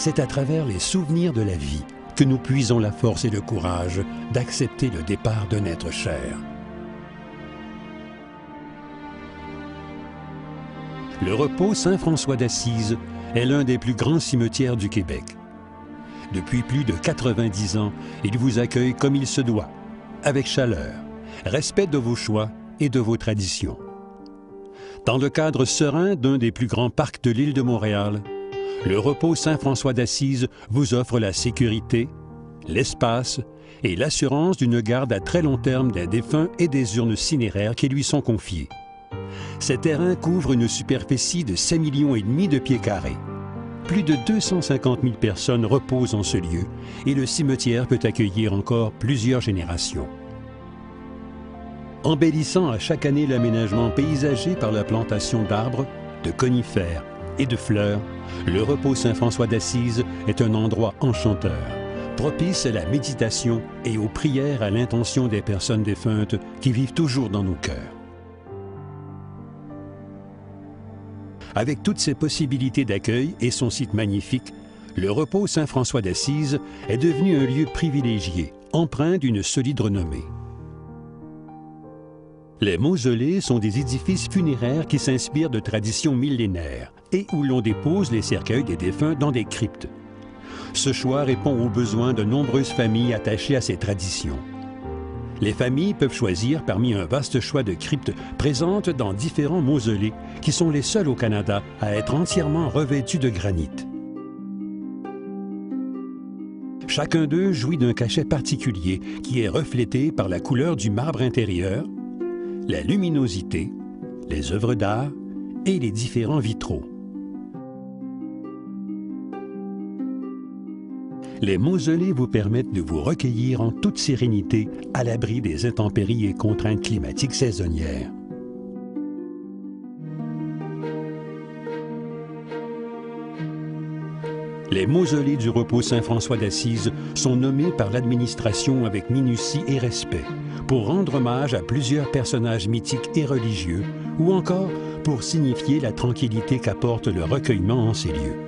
c'est à travers les souvenirs de la vie que nous puisons la force et le courage d'accepter le départ d'un être cher. Le repos Saint-François d'Assise est l'un des plus grands cimetières du Québec. Depuis plus de 90 ans, il vous accueille comme il se doit, avec chaleur, respect de vos choix et de vos traditions. Dans le cadre serein d'un des plus grands parcs de l'île de Montréal, le repos Saint-François d'Assise vous offre la sécurité, l'espace et l'assurance d'une garde à très long terme des défunts et des urnes cinéraires qui lui sont confiées. Ces terrains couvrent une superficie de 7,5 millions de pieds carrés. Plus de 250 000 personnes reposent en ce lieu et le cimetière peut accueillir encore plusieurs générations. Embellissant à chaque année l'aménagement paysager par la plantation d'arbres, de conifères et de fleurs, le repos Saint-François d'Assise est un endroit enchanteur, propice à la méditation et aux prières à l'intention des personnes défuntes qui vivent toujours dans nos cœurs. Avec toutes ses possibilités d'accueil et son site magnifique, le repos Saint-François d'Assise est devenu un lieu privilégié, empreint d'une solide renommée. Les mausolées sont des édifices funéraires qui s'inspirent de traditions millénaires et où l'on dépose les cercueils des défunts dans des cryptes. Ce choix répond aux besoins de nombreuses familles attachées à ces traditions. Les familles peuvent choisir parmi un vaste choix de cryptes présentes dans différents mausolées qui sont les seuls au Canada à être entièrement revêtus de granit. Chacun d'eux jouit d'un cachet particulier qui est reflété par la couleur du marbre intérieur, la luminosité, les œuvres d'art et les différents vitraux. Les mausolées vous permettent de vous recueillir en toute sérénité à l'abri des intempéries et contraintes climatiques saisonnières. Les mausolées du repos Saint-François d'Assise sont nommés par l'administration avec minutie et respect pour rendre hommage à plusieurs personnages mythiques et religieux ou encore pour signifier la tranquillité qu'apporte le recueillement en ces lieux.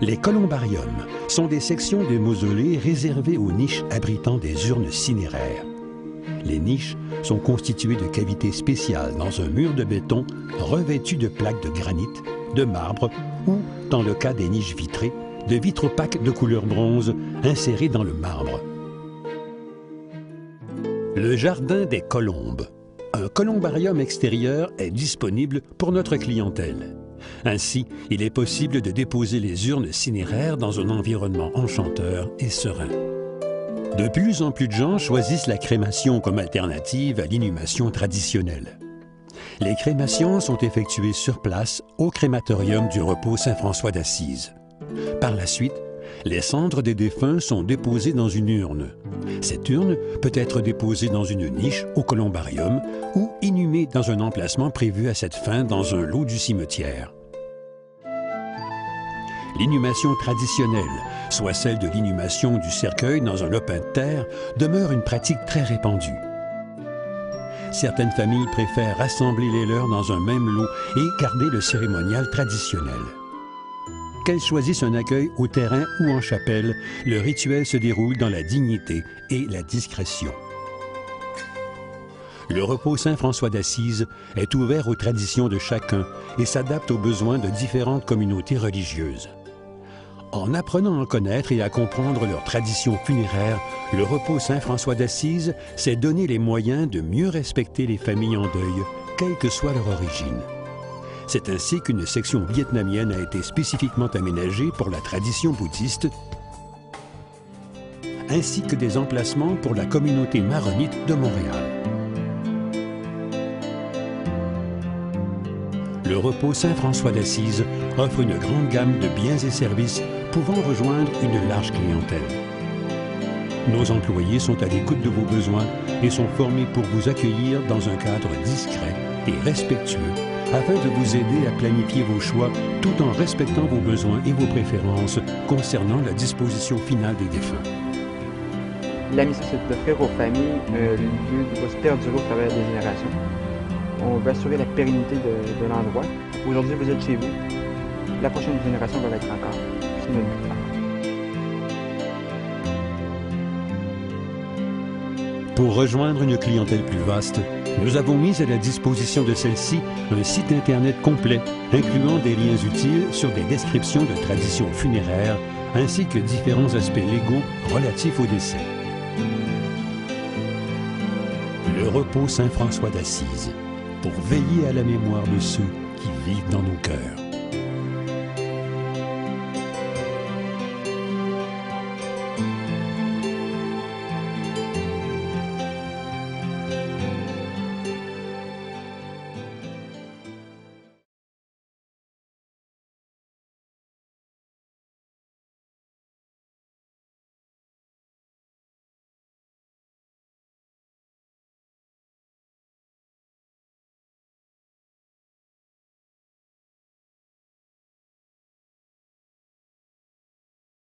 Les columbariums sont des sections de mausolées réservées aux niches abritant des urnes cinéraires. Les niches sont constituées de cavités spéciales dans un mur de béton revêtu de plaques de granit, de marbre ou, dans le cas des niches vitrées, de vitres opaques de couleur bronze insérées dans le marbre. Le jardin des colombes. Un columbarium extérieur est disponible pour notre clientèle. Ainsi, il est possible de déposer les urnes cinéraires dans un environnement enchanteur et serein. De plus en plus de gens choisissent la crémation comme alternative à l'inhumation traditionnelle. Les crémations sont effectuées sur place au crématorium du repos Saint-François d'Assise. Par la suite, les cendres des défunts sont déposées dans une urne. Cette urne peut être déposée dans une niche au columbarium ou inhumée dans un emplacement prévu à cette fin dans un lot du cimetière. L'inhumation traditionnelle, soit celle de l'inhumation du cercueil dans un lopin de terre, demeure une pratique très répandue. Certaines familles préfèrent rassembler les leurs dans un même lot et garder le cérémonial traditionnel. Qu'elles choisissent un accueil au terrain ou en chapelle, le rituel se déroule dans la dignité et la discrétion. Le repos Saint-François d'Assise est ouvert aux traditions de chacun et s'adapte aux besoins de différentes communautés religieuses. En apprenant à connaître et à comprendre leurs traditions funéraires, le repos Saint-François d'Assise s'est donné les moyens de mieux respecter les familles en deuil, quelle que soit leur origine. C'est ainsi qu'une section vietnamienne a été spécifiquement aménagée pour la tradition bouddhiste, ainsi que des emplacements pour la communauté maronite de Montréal. Le repos Saint-François d'Assise offre une grande gamme de biens et services pouvant rejoindre une large clientèle. Nos employés sont à l'écoute de vos besoins et sont formés pour vous accueillir dans un cadre discret et respectueux afin de vous aider à planifier vos choix tout en respectant vos besoins et vos préférences concernant la disposition finale des défunts. La mission, c'est d'offrir aux familles un lieu qui va se perdurer au travers des générations. On veut assurer la pérennité de l'endroit. Aujourd'hui, vous êtes chez vous. La prochaine génération va l'être encore. C'est notre but. Pour rejoindre une clientèle plus vaste, nous avons mis à la disposition de celle-ci un site Internet complet, incluant des liens utiles sur des descriptions de traditions funéraires, ainsi que différents aspects légaux relatifs au décès. Le repos Saint-François d'Assise, pour veiller à la mémoire de ceux qui vivent dans nos cœurs.